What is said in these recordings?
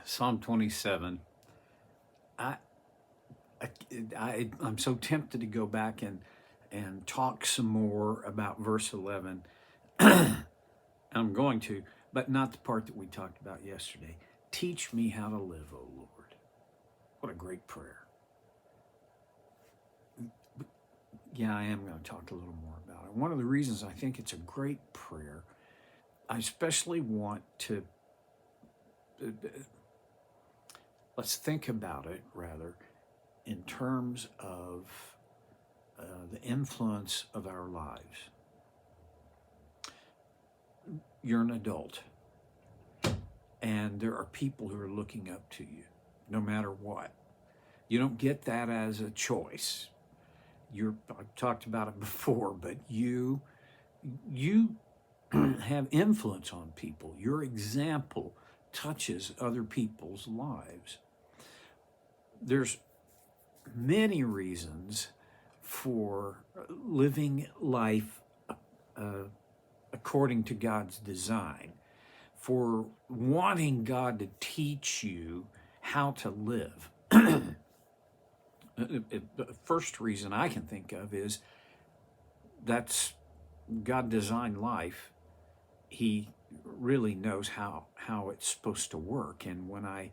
Psalm 27. I, I'm so tempted to go back and talk some more about verse 11. I'm going to, but not the part that we talked about yesterday. Teach me how to live, O Lord. What a great prayer. Yeah, I am going to talk a little more about it. One of the reasons I think it's a great prayer, I especially want to, let's think about it rather, in terms of the influence of our lives. You're an adult, and there are people who are looking up to you, no matter what. You don't get that as a choice. I've talked about it before, but you have influence on people. Your example touches other people's lives. There's many reasons for living life according to God's design, for wanting God to teach you how to live. The first reason I can think of is that's God designed life. He really knows how it's supposed to work. And when I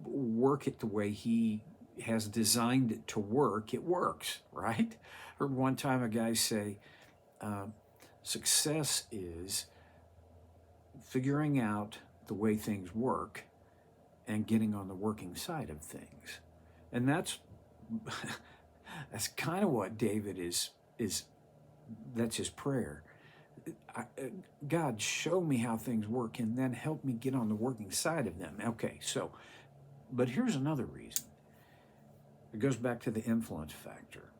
work it the way He has designed it to work, it works, right? I heard one time a guy say, success is figuring out the way things work and getting on the working side of things. And that's kind of what David is that's his prayer. God, show me how things work and then help me get on the working side of them. Okay, so, but here's another reason. It goes back to the influence factor.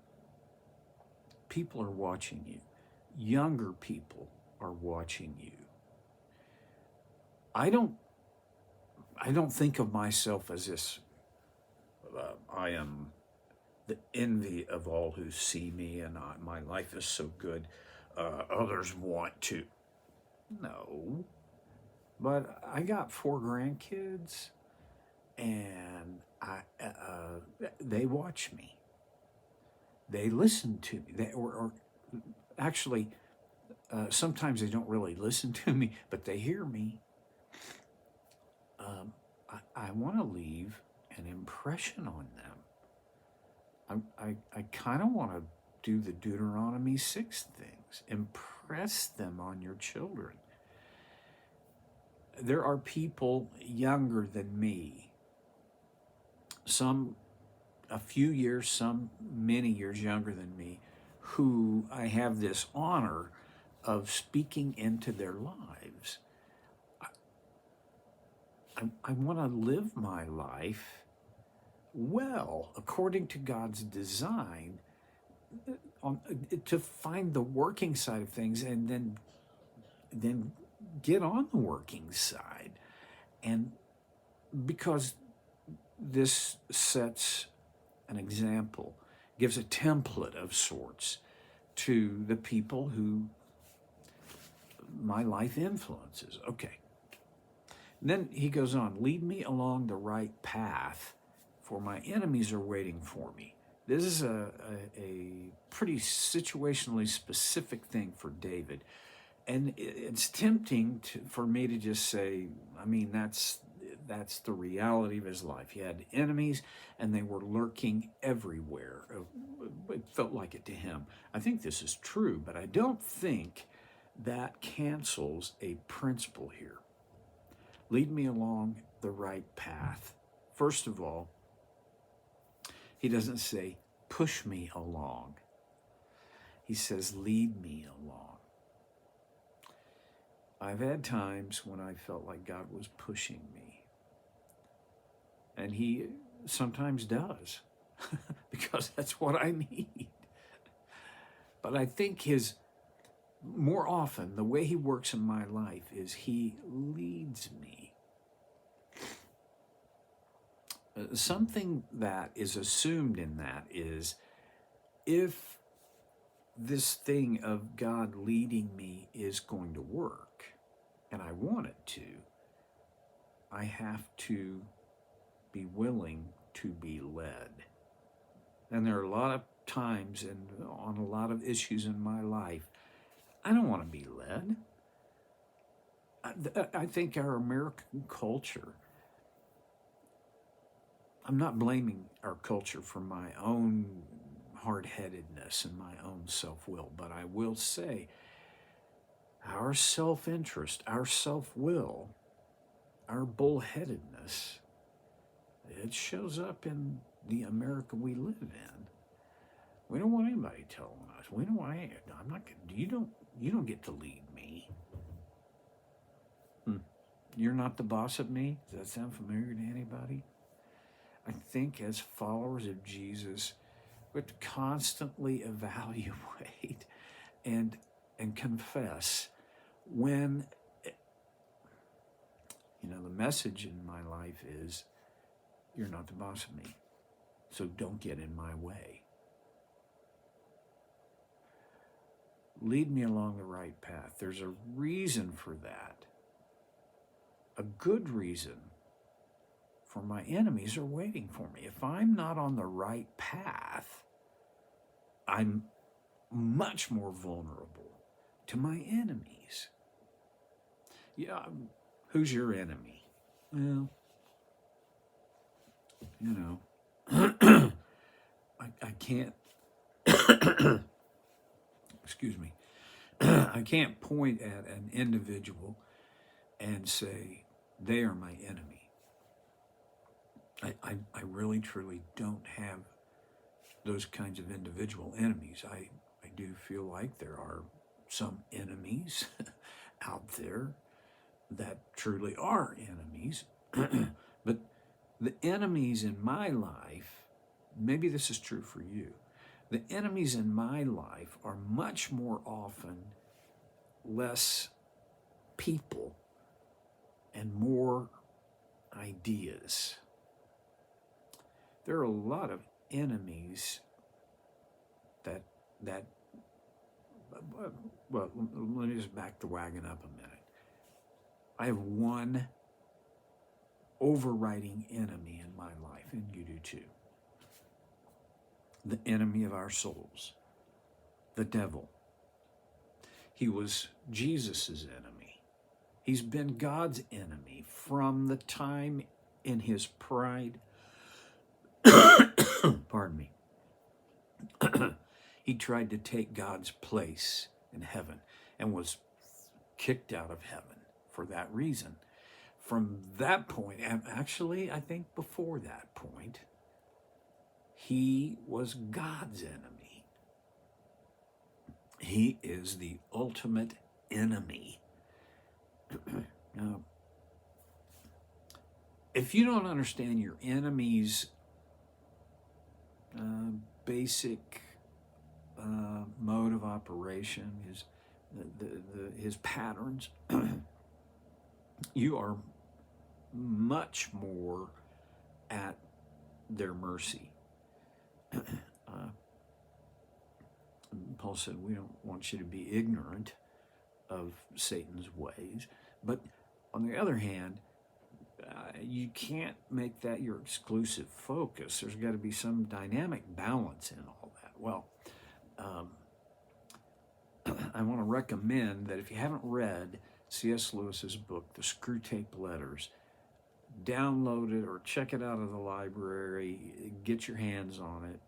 People are watching you. Younger people are watching you. I don't think of myself as this, I am the envy of all who see me and my life is so good. Others want to. No. But I got 4 grandkids and they watch me. They listen to me. Actually, sometimes they don't really listen to me, but they hear me. I want to leave an impression on them. I kind of want to do the Deuteronomy 6 things. Impress them on your children. There are people younger than me, some a few years, some many years younger than me, who I have this honor of speaking into their lives. I want to live my life well, according to God's design, to find the working side of things and then get on the working side. And because this sets an example, gives a template of sorts to the people who my life influences. Okay. And then he goes on, lead me along the right path, for my enemies are waiting for me. This is a pretty situationally specific thing for David. And it's tempting for me to just say, I mean, that's the reality of his life. He had enemies, and they were lurking everywhere. It felt like it to him. I think this is true, but I don't think that cancels a principle here. Lead me along the right path. First of all, he doesn't say, push me along. He says, lead me along. I've had times when I felt like God was pushing me. And He sometimes does, because that's what I need. But I think more often, the way He works in my life is He leads me. Something that is assumed in that is, if this thing of God leading me is going to work, and I want it to, I have to be willing to be led. And there are a lot of times and on a lot of issues in my life, I don't want to be led. I think our American culture, I'm not blaming our culture for my own hard-headedness and my own self-will, but I will say our self-interest, our self-will, our bullheadedness, it shows up in the America we live in. We don't want anybody telling us. We don't want. I'm not. You don't get to lead me. You're not the boss of me. Does that sound familiar to anybody? I think as followers of Jesus, we have to constantly evaluate and confess when, the message in my life is, you're not the boss of me, so don't get in my way. Lead me along the right path. There's a reason for that. A good reason, for my enemies are waiting for me. If I'm not on the right path, I'm much more vulnerable to my enemies. Yeah, who's your enemy? Well, I can't, excuse me, I can't point at an individual and say, they are my enemy. I really, truly don't have those kinds of individual enemies. I do feel like there are some enemies out there that truly are enemies. But the enemies in my life, maybe this is true for you, the enemies in my life are much more often less people and more ideas. There are a lot of enemies that well, let me just back the wagon up a minute. I have one overriding enemy in my life, and you do too. The enemy of our souls, the devil. He was Jesus's enemy. He's been God's enemy from the time in his pride. Pardon me. He tried to take God's place in heaven and was kicked out of heaven for that reason. From that point, and actually, I think before that point, he was God's enemy. He is the ultimate enemy. Now, if you don't understand your enemy's basic mode of operation, his patterns, you are much more at their mercy. Paul said, we don't want you to be ignorant of Satan's ways. But on the other hand, you can't make that your exclusive focus. There's got to be some dynamic balance in all that. Well, I want to recommend that if you haven't read C.S. Lewis's book, The Screwtape Letters, download it or check it out of the library, get your hands on it.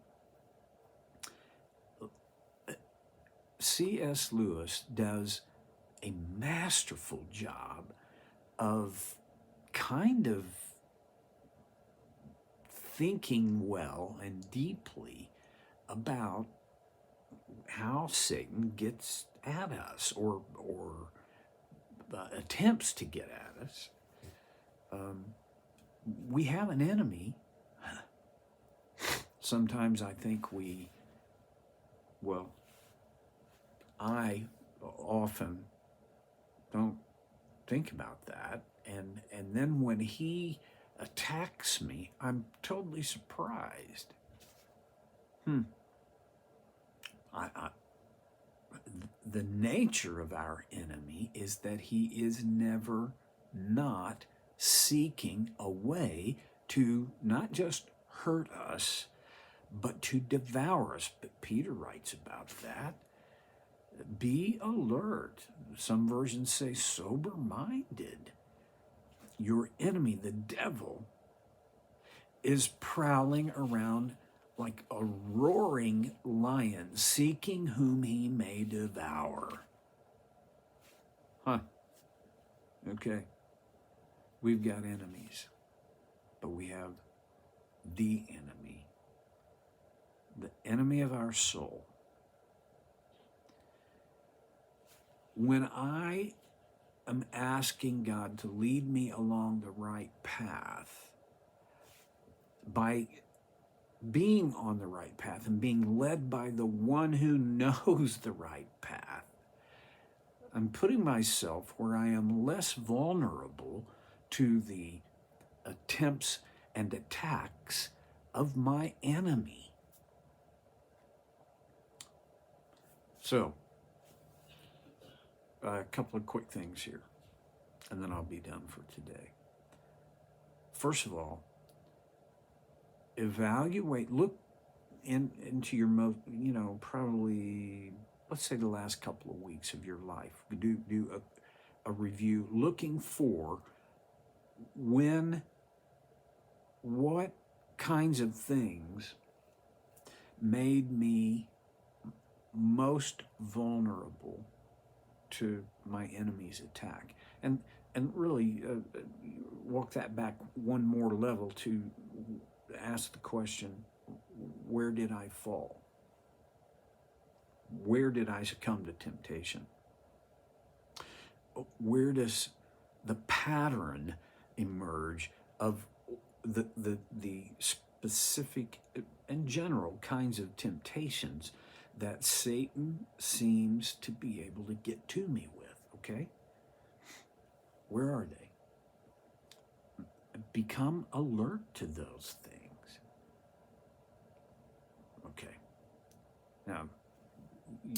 C.S. Lewis does a masterful job of kind of thinking well and deeply about how Satan gets at us or attempts to get at us. We have an enemy. Sometimes I think I often don't think about that. And then when he attacks me, I'm totally surprised. The nature of our enemy is that he is never not seeking a way to not just hurt us, but to devour us. But Peter writes about that. Be alert. Some versions say sober-minded. Your enemy, the devil, is prowling around like a roaring lion, seeking whom he may devour. Huh. Okay. We've got enemies, but we have the enemy of our soul. When I am asking God to lead me along the right path, by being on the right path and being led by the one who knows the right path, I'm putting myself where I am less vulnerable to the attempts and attacks of my enemy. So, a couple of quick things here, and then I'll be done for today. First of all, evaluate, look into your most, probably, let's say the last couple of weeks of your life. Do a review looking for what kinds of things made me most vulnerable to my enemy's attack, and really walk that back one more level to ask the question, where did I fall? Where did I succumb to temptation? Where does the pattern emerge of the specific and general kinds of temptations that Satan seems to be able to get to me with, okay? Where are they? Become alert to those things. Okay. Now,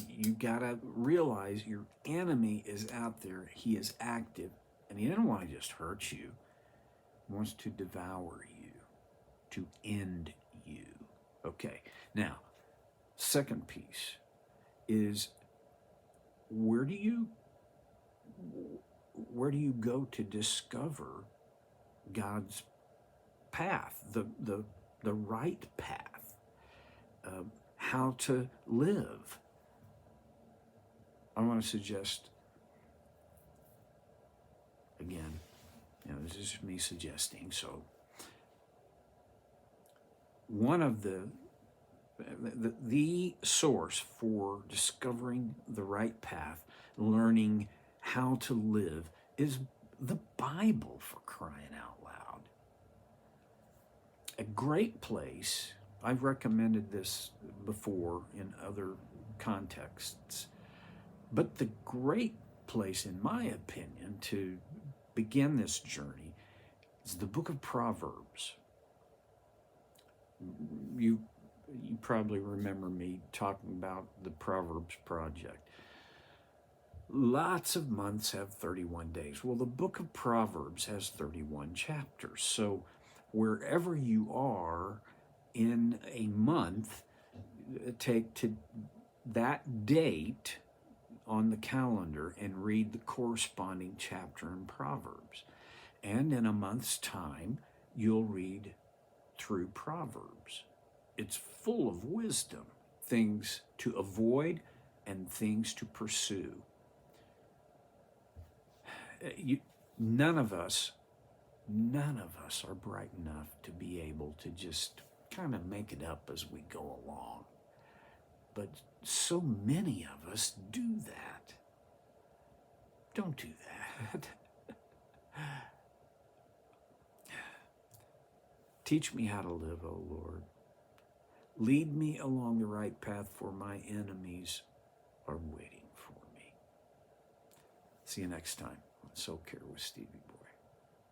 you gotta realize your enemy is out there. He is active, and he doesn't want to just hurt you. He wants to devour you, to end you. Okay. Now, second piece is where do you go to discover God's path, the right path, how to live? I want to suggest, again, this is me suggesting, so one of the source for discovering the right path, learning how to live, is the Bible, for crying out loud. A great place, I've recommended this before in other contexts, but the great place, in my opinion, to begin this journey is the book of Proverbs. You probably remember me talking about the Proverbs Project. Lots of months have 31 days. Well, the book of Proverbs has 31 chapters. So wherever you are in a month, take to that date on the calendar and read the corresponding chapter in Proverbs. And in a month's time, you'll read through Proverbs. It's full of wisdom, things to avoid and things to pursue. None of us are bright enough to be able to just kind of make it up as we go along. But so many of us do that. Don't do that. Teach me how to live, O Lord. Lead me along the right path, for my enemies are waiting for me. See you next time on Soul Care with Stevie.